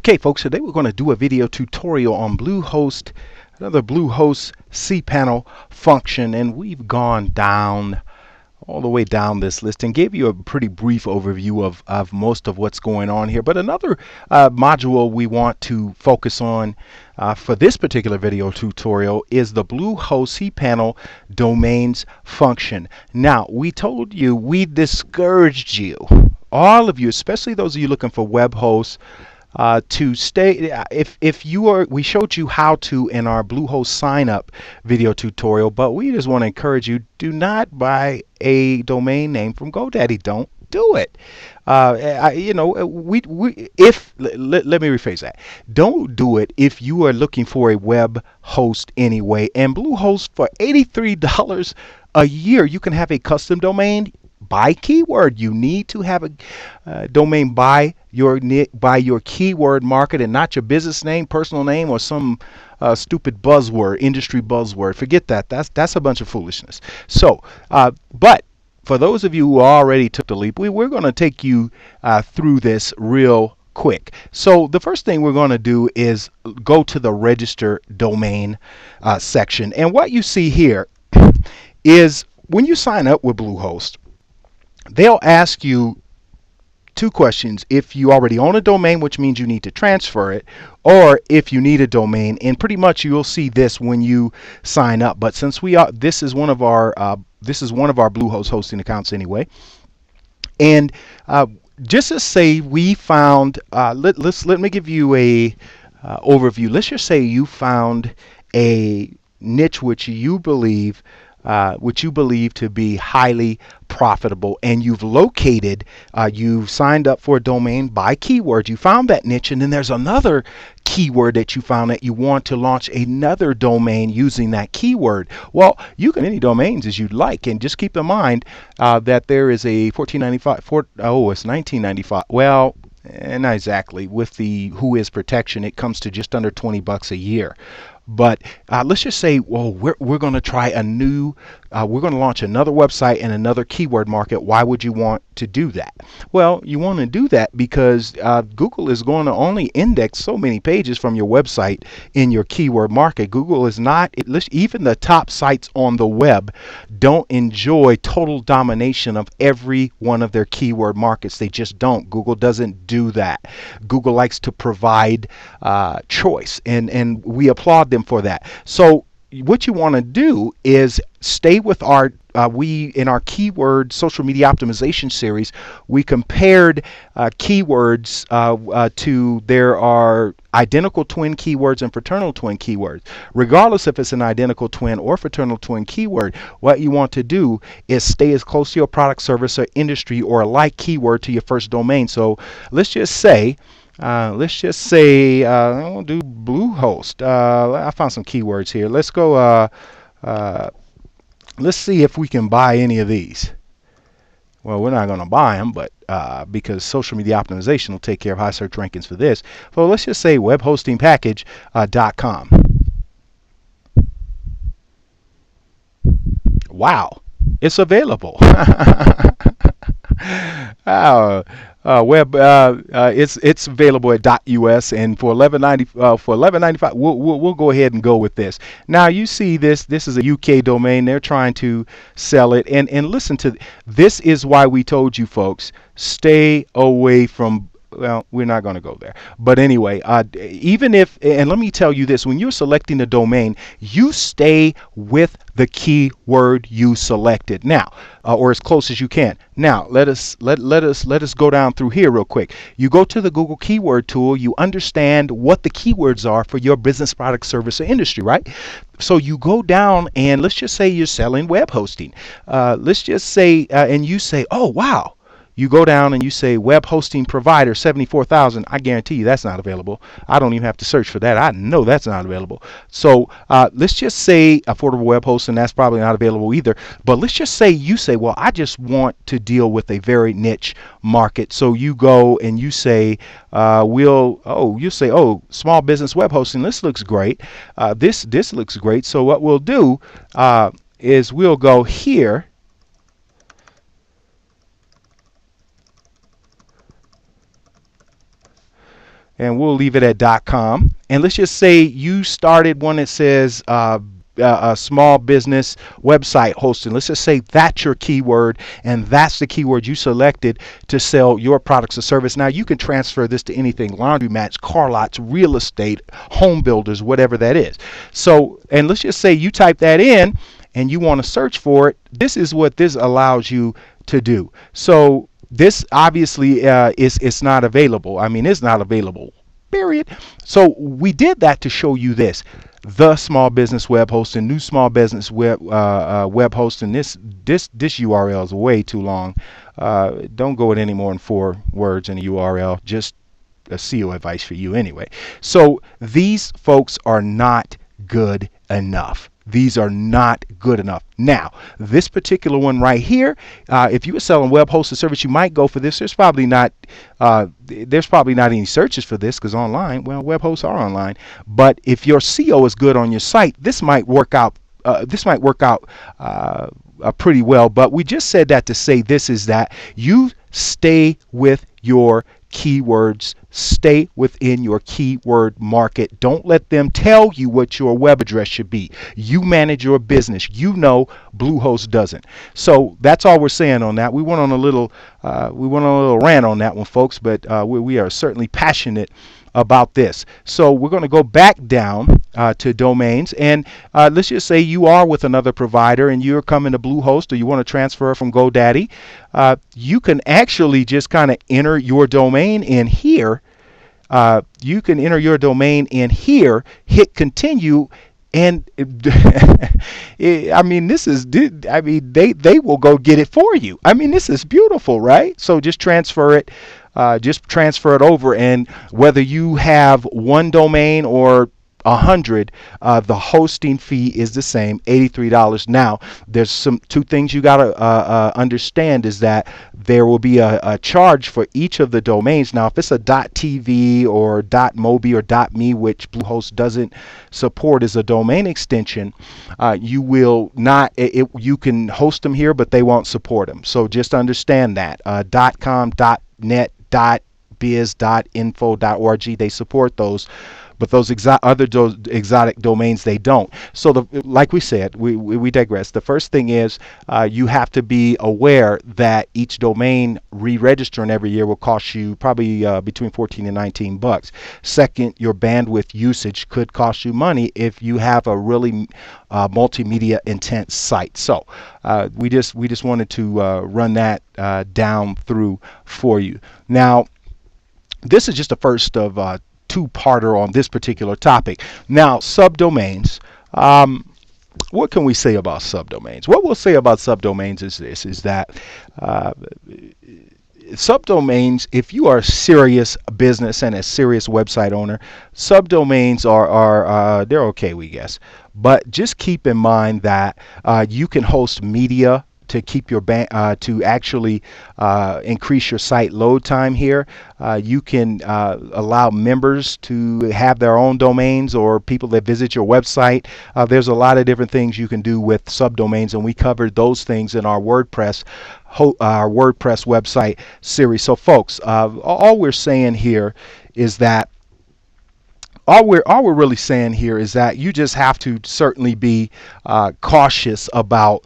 Okay, folks, today we're going to do a video tutorial on Bluehost, another Bluehost cPanel function, and we've gone down all the way down this list and gave you a pretty brief overview of most of what's going on here. But another module we want to focus on for this particular video tutorial is the Bluehost cPanel domains function. Now, we told you, we discouraged you, all of you, especially those of you looking for web hosts, to stay. If you are, we showed you how to in our Bluehost sign up video tutorial, but we just want to encourage you, do not buy a domain name from GoDaddy. Don't do it. Let me rephrase that. Don't do it if you are looking for a web host anyway. And Bluehost, for $83 a year, you can have a custom domain by keyword. You need to have a domain by your keyword market and not your business name, personal name, or some stupid buzzword, industry buzzword. Forget that. That's a bunch of foolishness. So, but for those of you who already took the leap, we're going to take you through this real quick. So the first thing we're going to do is go to the register domain section, and what you see here is when you sign up with Bluehost, they'll ask you two questions: if you already own a domain, which means you need to transfer it, or if you need a domain. And pretty much you'll see this when you sign up. But since this is one of our Bluehost hosting accounts anyway, and just to say we found, let me give you a overview. Let's just say you found a niche which you believe to be highly profitable, and you've signed up for a domain by keyword. You found that niche, and then there's another keyword that you found that you want to launch another domain using that keyword. Well, you can any domains as you'd like, and just keep in mind that there is a it's $19.95. Well, not exactly. With the Whois protection, it comes to just under $20 a year. But let's just say, well, we're going to try a new, we're going to launch another website and another keyword market. Why would you want to do that? Well, you want to do that because Google is going to only index so many pages from your website in your keyword market. Google is not, even the top sites on the web don't enjoy total domination of every one of their keyword markets. They just don't. Google doesn't do that. Google likes to provide choice, and we applaud them for that. So what you want to do is stay with our in our keyword social media optimization series, we compared keywords to there are identical twin keywords and fraternal twin keywords. Regardless if it's an identical twin or fraternal twin keyword, what you want to do is stay as close to your product, service, or industry or a like keyword to your first domain. So let's just say I'm going to do Bluehost. I found some keywords here. Let's go, let's see if we can buy any of these. Well, we're not going to buy them, but because social media optimization will take care of high search rankings for this. So let's just say webhostingpackage.com. Wow, it's available. It's available at .us, and for $11.95, we'll go ahead and go with this. Now you see this is a UK domain. They're trying to sell it, and listen to this is why we told you folks, stay away from. Well, we're not going to go there. But anyway, even if, and let me tell you this, when you're selecting a domain, you stay with the keyword you selected now, or as close as you can. Now, let us go down through here real quick. You go to the Google keyword tool, you understand what the keywords are for your business, product, service, or industry, right? So you go down, and let's just say you're selling web hosting. Let's just say, and you say, oh, wow. You go down and you say web hosting provider 74,000. I guarantee you that's not available. I don't even have to search for that. I know that's not available. So let's just say affordable web hosting, that's probably not available either. But let's just say you say, well, I just want to deal with a very niche market. So you go and you say, small business web hosting. This looks great. This looks great. So what we'll do is we'll go here. and we'll leave it at .com. And let's just say you started one that says a small business website hosting. Let's just say that's your keyword, and that's the keyword you selected to sell your products or service. Now you can transfer this to anything: laundromats, car lots, real estate, home builders, whatever that is. So, and let's just say you type that in and you want to search for it. This is what this allows you to do. So this obviously it's not available. I mean, it's not available, period. So we did that to show you this: the small business web hosting, new small business web hosting. This URL is way too long. Don't go with any more than 4 words in a URL. Just a SEO advice for you anyway. So these folks are not good enough. These are not good enough. Now, this particular one right here, if you were selling web hosted service, you might go for this. There's probably not any searches for this because online, well, web hosts are online. But if your SEO is good on your site, this might work out. Pretty well. But we just said that to say this is that you stay with your keywords, stay within your keyword market. Don't let them tell you what your web address should be. You manage your business. You know Bluehost doesn't. So that's all we're saying on that. We went on a little rant on that one, folks, but we are certainly passionate about this. So we're going to go back down to domains, and let's just say you are with another provider and you're coming to Bluehost, or you want to transfer from GoDaddy. You can actually just kind of enter your domain in here. You can enter your domain in here, hit continue, and I mean, they will go get it for you. I mean, this is beautiful, right? So just transfer it. Just transfer it over, and whether you have one domain or 100, the hosting fee is the same, $83. Now, there's two things you got to understand is that there will be a charge for each of the domains. Now, if it's a .tv or .mobi or .me, which Bluehost doesn't support as a domain extension, you will not. You can host them here, but they won't support them. So just understand that. .com, .net, .biz, .info, .org, they support those, but those exotic domains, they don't. So like we said, we digress. The first thing is you have to be aware that each domain re-registering every year will cost you probably between 14 and 19 bucks. Second, your bandwidth usage could cost you money if you have a really multimedia intense site. So we just wanted to run that down through for you. Now, this is just the first of two-parter on this particular topic. Now, subdomains. What can we say about subdomains? What we'll say about subdomains is this: is that subdomains, if you are a serious business and a serious website owner, subdomains are they're okay, we guess. But just keep in mind that you can host media to keep your to actually increase your site load time here. You can allow members to have their own domains, or people that visit your website. There's a lot of different things you can do with subdomains, and we covered those things in our WordPress website series. So folks, all we're saying here is that all we're really saying here is that you just have to certainly be cautious about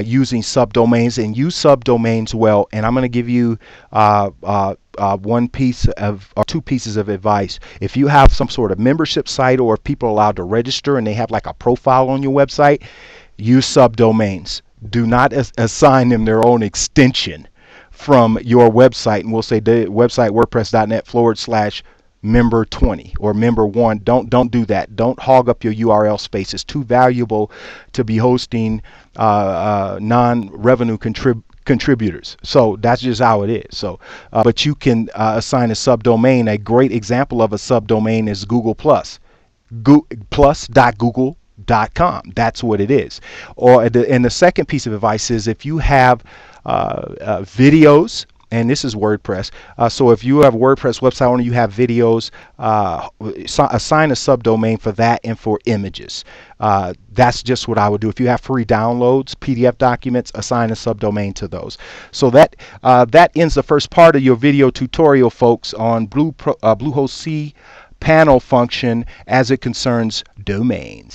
using subdomains, and use subdomains well. And I'm going to give you one piece of, or two pieces of advice. If you have some sort of membership site, or if people are allowed to register and they have like a profile on your website, use subdomains. Do not assign them their own extension from your website, and we'll say the website wordpress.net/ member 20 or member 1. Don't do that. Don't hog up your URL space. It's too valuable to be hosting non-revenue contributors. So that's just how it is. So but you can assign a subdomain. A great example of a subdomain is Google Plus. plus.google.com. That's what it is. And the second piece of advice is, if you have videos and this is WordPress. So if you have a WordPress website owner, you have videos, assign a subdomain for that and for images. That's just what I would do. If you have free downloads, PDF documents, assign a subdomain to those. So that ends the first part of your video tutorial, folks, on Bluehost cPanel function as it concerns domains.